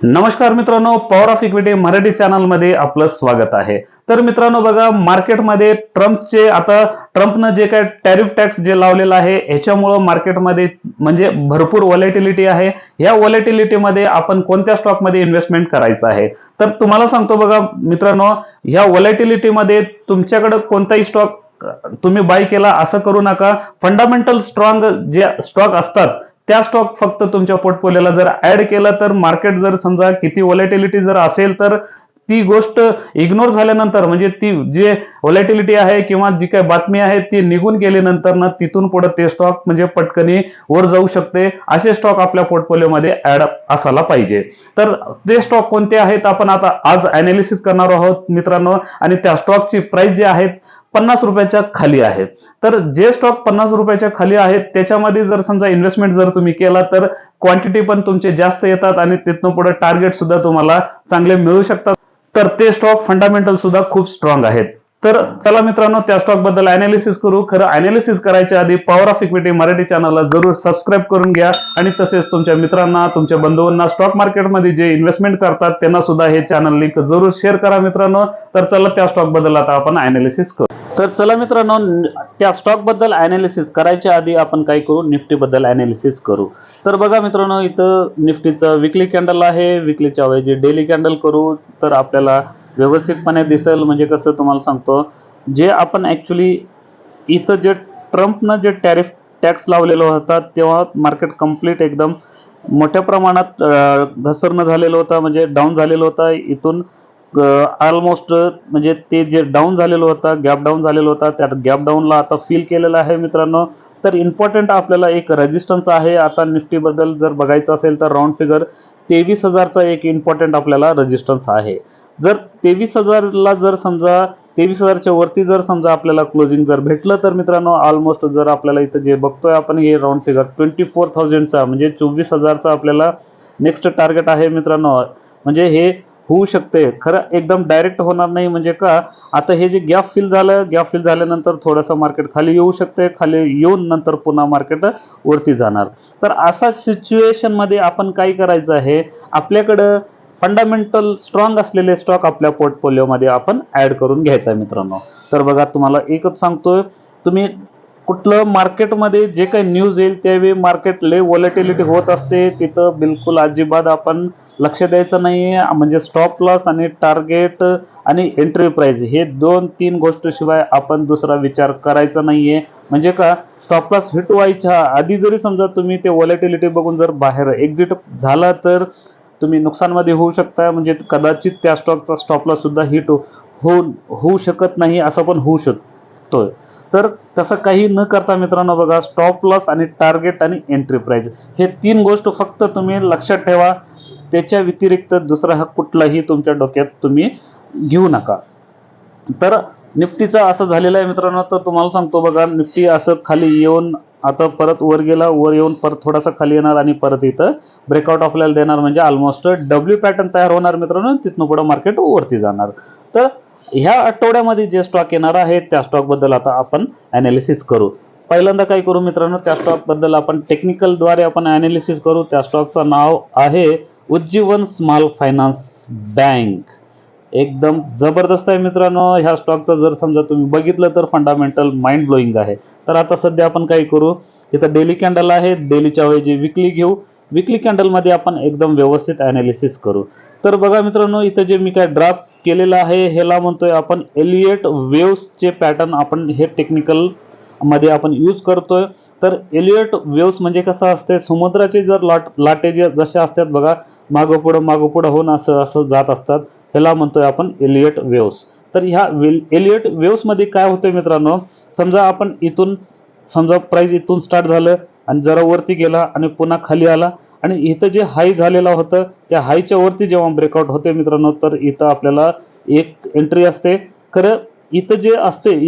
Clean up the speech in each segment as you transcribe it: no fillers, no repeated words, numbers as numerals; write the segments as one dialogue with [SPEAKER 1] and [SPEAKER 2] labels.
[SPEAKER 1] नमस्कार मित्रांनो, power of equity Marathi channel मध्ये आपलं स्वागत आहे. तर मित्रांनो बघा, मार्केटमध्ये ट्रम्पनं जे काय टॅरिफ टॅक्स जे लावलेला आहे ह्याच्यामुळं मार्केटमध्ये म्हणजे भरपूर व्हॉलेटिलिटी आहे. या व्हॉलेटिलिटीमध्ये आपण कोणत्या स्टॉकमध्ये इन्व्हेस्टमेंट करायचं आहे तर तुम्हाला सांगतो बघा मित्रांनो, या व्हॉलेटिलिटीमध्ये तुमच्याकडे कोणताही स्टॉक तुम्ही बाय केला असं करू नका. फंडामेंटल स्ट्रॉंग जे स्टॉक असतात त्या स्टॉक फक्त तुमच्या पोर्टफोलिओला जर ऍड केलं तर मार्केट जर समजा किती व्हॉलेटिलिटी जर असेल तर ती गोष्ट इग्नोर झाल्यानंतर म्हणजे ती जे व्हॉलेटिलिटी आहे किंवा जी काही बातमी आहे ती निघून गेल्यानंतर ना तिथून पुढे ते स्टॉक म्हणजे पटकनी वर जाऊ शकते. असे स्टॉक आपल्या पोर्टफोलिओमध्ये ऍड असायला पाहिजे. तर ते स्टॉक कोणते आहेत आपण आता आज अनालिसिस करणार आहोत मित्रांनो. आणि त्या स्टॉकची प्राइस जी आहेत 50 रुपयाच्या खाली आहे. तर जे स्टॉक 50 रुपयाच्या खाली आहेत त्याच्यामध्ये जर समजा इन्व्हेस्टमेंट जर तुम्ही केला तर क्वांटिटी पण तुमचे जास्त येतात आणि तिथून पुढे टार्गेट सुद्धा तुम्हाला चांगले मिळू शकतात. तर ते स्टॉक फंडामेंटल सुद्धा खूप स्ट्रॉंग आहेत. तर चला मित्रांनो, त्या स्टॉक बद्दल अनालिसिस करू. खरं अनालिसिस करायच्या आधी पॉवर ऑफ इक्विटी मराठी चॅनलला जरूर सबस्क्राईब करून घ्या आणि तसेच तुमच्या मित्रांना, तुमच्या बंधूंना स्टॉक मार्केटमध्ये जे इन्व्हेस्टमेंट करतात त्यांना सुद्धा हे चॅनल लिंक जरूर शेअर करा मित्रांनो. तर चला त्या स्टॉक बद्दल आता आपण अनालिसिस करू. तर चला मित्रांनो, त्या स्टॉक बद्दल अनालिसिस करायच्या आधी आपण काय करू, निफ्टी बद्दल अनालिसिस करू. तर बघा मित्रांनो, इथं निफ्टीचं विकली कॅन्डल आहे. विकलीच्या ऐवजी डेली कॅन्डल करू तर आपल्याला व्यवस्थितपणे दिसेल. म्हणजे कसं तुम्हाला सांगतो, जे आपण ऍक्च्युली इथं जे ट्रम्पनं जे टॅरिफ टॅक्स लावलेला होता तेव्हा मार्केट कम्प्लीट एकदम मोठ्या प्रमाणात घसरणं झालेलं होतं, म्हणजे डाऊन झालेलं होतं. इथून ऑलमोस्ट म्हणजे ते जे डाऊन झालेलं होतं, गॅप डाऊन झालेलं होतं, त्या गॅप डाऊनला आता फील केलेलं आहे मित्रांनो. तर इम्पॉर्टंट आपल्याला एक रेजिस्टन्स आहे. आता निफ्टी बद्दल जर बघायचं असेल तर राऊंड फिगर 23,000चा एक इम्पॉर्टंट आपल्याला रेजिस्टन्स आहे. जर 23,000ला जर समजा 23,000च्या वरती जर समजा आपल्याला क्लोजिंग जर भेटलं तर मित्रांनो ऑलमोस्ट जर आपल्याला इथं जे बघतोय आपण हे राऊंड फिगर 24,000चा म्हणजे 24,000चा आपल्याला नेक्स्ट टार्गेट आहे मित्रांनो. म्हणजे हे होऊ शकते, खरं एकदम डायरेक्ट होणार नाही. म्हणजे का, आता हे जे गॅप फिल झालं, गॅप फिल झाल्यानंतर थोडंसं मार्केट खाली येऊ शकते, खाली येऊन नंतर पुन्हा मार्केट वरती जाणार. तर अशा सिच्युएशन मध्ये आपण काय करायचं आहे, आपल्याकडं फंडामेंटल स्ट्रॉंग असलेले स्टॉक आपल्या पोर्टफोलिओमध्ये आपण ऍड करून घ्यायचा आहे मित्रांनो. तर बघा, तुम्हाला एकच सांगतोय, तुम्ही कुठलं मार्केटमध्ये जे काही न्यूज येईल त्यावेळी मार्केट लय व्हॉलेटिलिटी होत असते, तिथं बिलकुल अजिबात आपण लक्ष द्यायचं नाहीये. म्हणजे स्टॉप लॉस आणि टार्गेट आणि एंट्री प्राइस हे 2-3 गोष्टीशिवाय आपण दुसरा विचार करायचा नाहीये. म्हणजे का, स्टॉप लॉस हिट व्हायच्या आधी जरी समजा तुम्ही ते व्हॉलेटिलिटी बघून जर बाहेर एक्झिट झाला तर तुम्ही नुकसानमध्ये होऊ शकता. म्हणजे कदाचित त्या स्टॉकचा स्टॉप लॉस सुद्धा हिट होऊ शकत नाही, असं पण होऊ शकतोय. तर तसं काही न करता मित्रांनो बघा, स्टॉप लॉस आणि टार्गेट आणि एंट्री प्राइस हे 3 गोष्ट फक्त तुम्ही लक्षात ठेवा. त्याच्या व्यतिरिक्त दुसरा हा कुठलाही तुमच्या डोक्यात तुम्ही घेऊ नका. तर निफ्टीचं असं झालेलं आहे मित्रांनो. तर तुम्हाला सांगतो बघा, निफ्टी असं खाली येऊन आता परत वर गेला, वर येऊन परत थोडासा खाली येणार आणि परत इथं ब्रेकआउट आपल्याला देणार. म्हणजे ऑलमोस्ट डब्ल्यू पॅटर्न तयार होणार मित्रांनो, तिथनं पुढे मार्केट वरती जाणार. तर ह्या आठवड्यामध्ये जे स्टॉक येणार आहे त्या स्टॉक बद्दल आता आपण अनालिसिस करू. पहिल्यांदा काय करू मित्रांनो, त्या स्टॉक बद्दल आपण टेक्निकल द्वारे आपण अनालिसिस करू. त्या स्टॉकचं नाव आहे उज्जीवन स्मॉल फायनान्स बँक. एकदम जबरदस्त आहे मित्रांनो. ह्या स्टॉकचं जर समजा तुम्ही बघितलं तर फंडामेंटल माइंड ब्लोईंग आहे. तर आता सध्या आपण काय करू, इथं डेली कॅन्डल आहे, डेलीच्या ऐवजी विकली घेऊ. विकली कॅन्डल मध्ये आपण एकदम व्यवस्थित अनालिसिस करू. तर बघा मित्रांनो, इथं जे मी काय ड्राफ्ट केलेलं आहे ह्याला म्हणतोय आपण एलियट वेव्सचे पॅटर्न. आपण हे टेक्निकल मध्ये आपण यूज करतोय. तर एलियट वेव्स म्हणजे कसं असते, समुद्राचे जर लाटे जसे असतात बघा, मागं पुढं होऊन असं असं जात असतात, ह्याला म्हणतोय आपण एलियट वेव्स. तर ह्या एलियट वेव्स मध्ये काय होतंय मित्रांनो, समजा आपण इथून समजा प्राइस इथून स्टार्ट झालं आणि जरा वरती गेला आणि पुन्हा खाली आला आणि इथं जे हाय झालेलं होतं त्या हायच्या वरती जेव्हा ब्रेकआउट होते मित्रांनो, तर इथं आपल्याला एक एंट्री असते. खरं इथं जे असते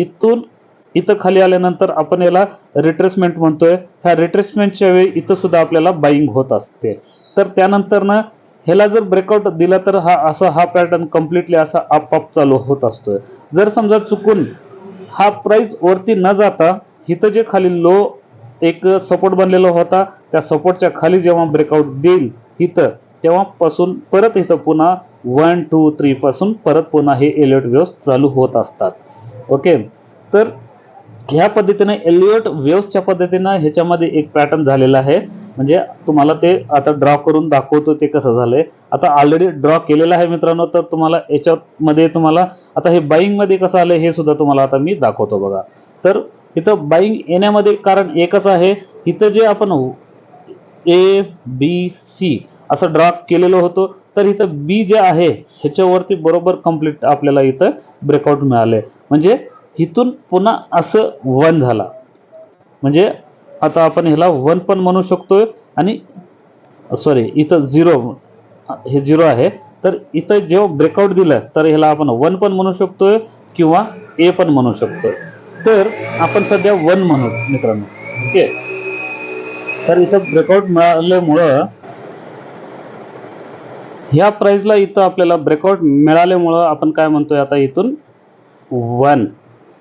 [SPEAKER 1] इथं खाली आल्यानंतर आपण याला रिट्रेसमेंट म्हणतोय. ह्या रिट्रेसमेंटच्या वेळी इथं सुद्धा आपल्याला बाईंग होत असते. तर त्यानंतर ना ह्याला जर ब्रेकआउट दिला तर हा पॅटर्न कम्प्लिटली असा अप चालू होत असतोय. जर समजा चुकून हा प्राइस वरती न जाता इथं जे खाली लो एक सपोर्ट बनलेला होता त्या सपोर्टच्या खाली जेव्हा ब्रेकआउट देईल इथं, तेव्हापासून परत इथं पुन्हा 1 2 3 पासून परत पुन्हा हे एलियट वेव्स चालू होत असतात. ओके, तर ह्या पद्धतीने एलियट वेव्सच्या पद्धतीनं ह्याच्यामध्ये एक पॅटर्न झालेला आहे. म्हणजे तुम्हाला ते आता ड्रॉ करून दाखवतो ते कसं झालंय. आता ऑलरेडी ड्रॉ केलेलं आहे मित्रांनो, तर तुम्हाला याच्यामध्ये तुम्हाला आता हे बाईंग मध्ये कसं आलंय हे सुद्धा तुम्हाला आता मी दाखवतो बघा. तर इथं बाईंग येण्यामध्ये कारण एकच आहे, इथं जे आपण ए बी सी असं ड्रॉ केलेलं होतं, तर इथं बी जे आहे ह्याच्यावरती बरोबर कंप्लीट आपल्याला इथं ब्रेकआउट मिळाले. म्हणजे इथून पुन्हा असं 1 झाला. म्हणजे आता आपण ह्याला 1 पण म्हणू शकतोय आणि सॉरी इथं 0, हे 0 आहे. तर इथं जेव्हा ब्रेकआउट दिलं तर ह्याला आपण 1 पण म्हणू शकतोय किंवा ए पण म्हणू शकतोय. तर आपण सध्या 1 म्हणू मित्रांनो. ओके, तर इथं ब्रेकआउट मिळाल्यामुळं ह्या प्राइसला इथं आपल्याला ब्रेकआउट मिळाल्यामुळं आपण काय म्हणतोय आता इथून 1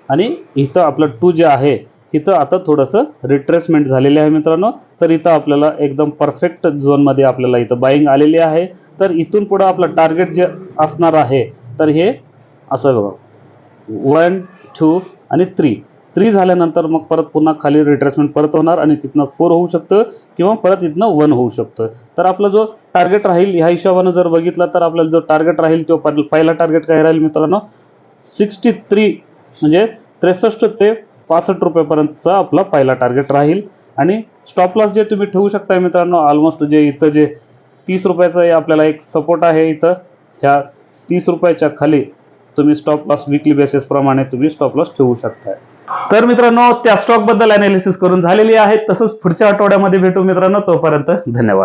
[SPEAKER 1] आणि इथं आपलं 2 जे आहे इथं आता थोडंसं रिट्रेसमेंट झालेले आहे मित्रांनो. तर इथं आपल्याला एकदम परफेक्ट झोनमध्ये आपल्याला इथं बाईंग आलेली आहे. तर इथून पुढं आपलं टार्गेट जे असणार आहे तर हे असं बघा 1 2 आणि 3 झाल्यानंतर मग परत पुन्हा खाली रिट्रेसमेंट परत होणार आणि तिथनं 4 होऊ शकतं किंवा परत इथनं 1 होऊ शकतं. तर आपला जो टार्गेट राहील ह्या हिशोबानं जर बघितला तर आपल्याला जो टार्गेट राहील तो पहिला टार्गेट काय राहील मित्रांनो 63 म्हणजे 63 ते 65 रुपयापर्यंतचा आपला पहिला टार्गेट राहील. आणि स्टॉप लॉस जे तुम्ही ठेवू शकता मित्रांनो ऑलमोस्ट जे इथं जे 30 रुपयाचा आपल्याला एक सपोर्ट आहे, इथं ह्या 30 रुपयाच्या खाली तुम्ही स्टॉप लॉस विकली बेसिस प्रमाणे तुम्ही स्टॉप लॉस ठेवू शकता. तर मित्रांनो त्या स्टॉक बद्दल अनालिसिस करून झालेली आहे. तसंच पुढच्या आठवड्यामध्ये भेटू मित्रांनो, तोपर्यंत धन्यवाद.